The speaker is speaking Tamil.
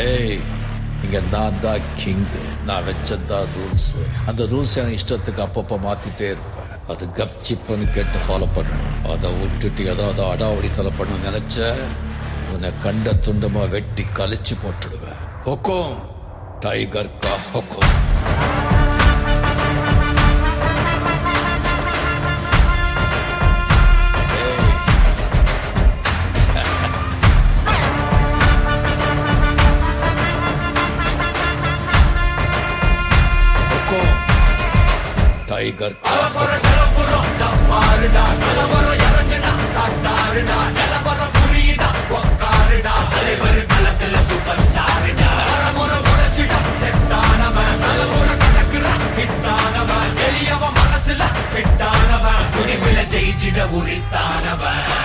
ஏய், இங்க நான் தான் கிங்கு. நான் வச்சதான் ரூல்ஸ். அந்த ரூல்ஸ் எனக்கு இஷ்டத்துக்கு அப்பப்போ மாத்திட்டே இருப்பேன். அது கப்சிப்புன்னு கேட்டு ஃபாலோ பண்ணணும். அதை விட்டுட்டு ஏதாவது அடாவடித்தலை பண்ண நினைச்ச உன்னை கண்ட துண்டமா வெட்டி கழிச்சு போட்டுடுவேன். ஹொக்கும், டைகர் கா ஹொக்கும். டைகர் மனசுல ஜெயிச்சிட உரித்தானவன்.